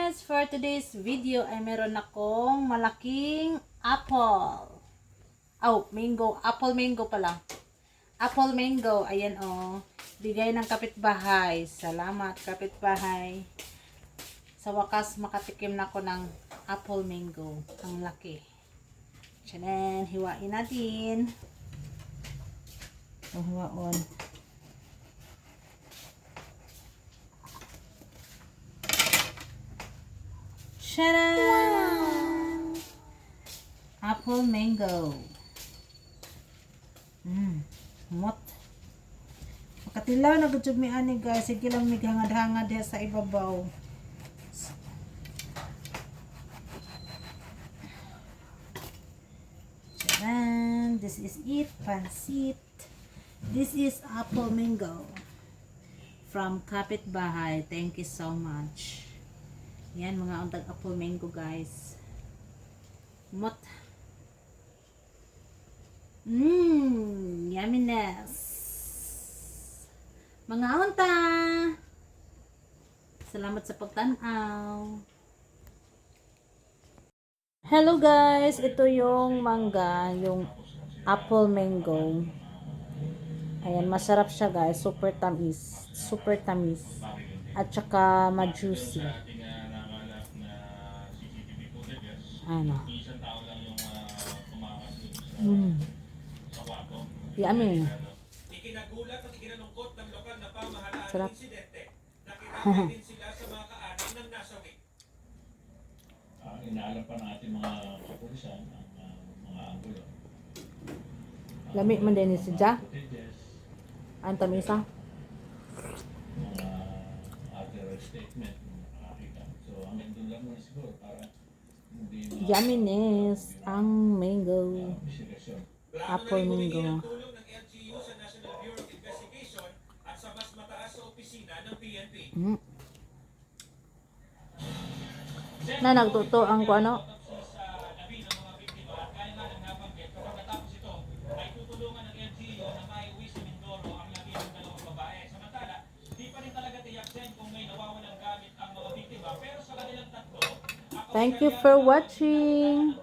guys! For today's video ay meron akong malaking apple. Mango. Apple mango pala. Apple mango. Ayan bigay ng kapitbahay. Salamat kapitbahay. Sa wakas makatikim na ako ng apple mango. Ang laki. Tiyanan. Hiwain natin. Hiwaon. Tcharam! Apple mango. Mot. Makatilaw na gud mi ani guys. Sige lang mig hangad-hangad diha sa ibabaw. Tcharam! This is it. Pansit. This is apple mango from kapitbahay. Thank you so much. Yan, mga untag apple mango guys. Mot. Yumminess. Mga unta. Salamat sa pagtanaw. Hello guys, ito yung mangga, yung apple mango. Ayan, masarap siya guys. Super tamis. Super tamis. At saka ma-juicy. Ano? Yummy. Ikinagulat at ikinalungkot ng lokal na pamahalaan Sarap. insidente. Nakita din sila sa mga kaanay ng nasawi. Inaalam pa ng ating mga kapulisan ang mga anggulo. Lami man din ni si Ja. Ang tamisa. Mga other statement na nakakita. So, hanggang doon lang muna siguro para hindi Yumminess. Ang mango. investigasyon. Apple mango. Tulong ng LGU sa National Bureau of Investigation at sa mas mataas sa opisina ng PNP. Na nagtuto ang ko ano. Sa labi ng mga biktima at kaya nga nang nabanggit pagkatapos ito ay tutulungan ng LGU na maiuwi sa Mindoro ang labi ng dalawang babae. Samantala, di pa rin talaga tiyak din kung may nawawalang gamit ang mga biktima pero sa kanilang tatlo, Thank you for watching.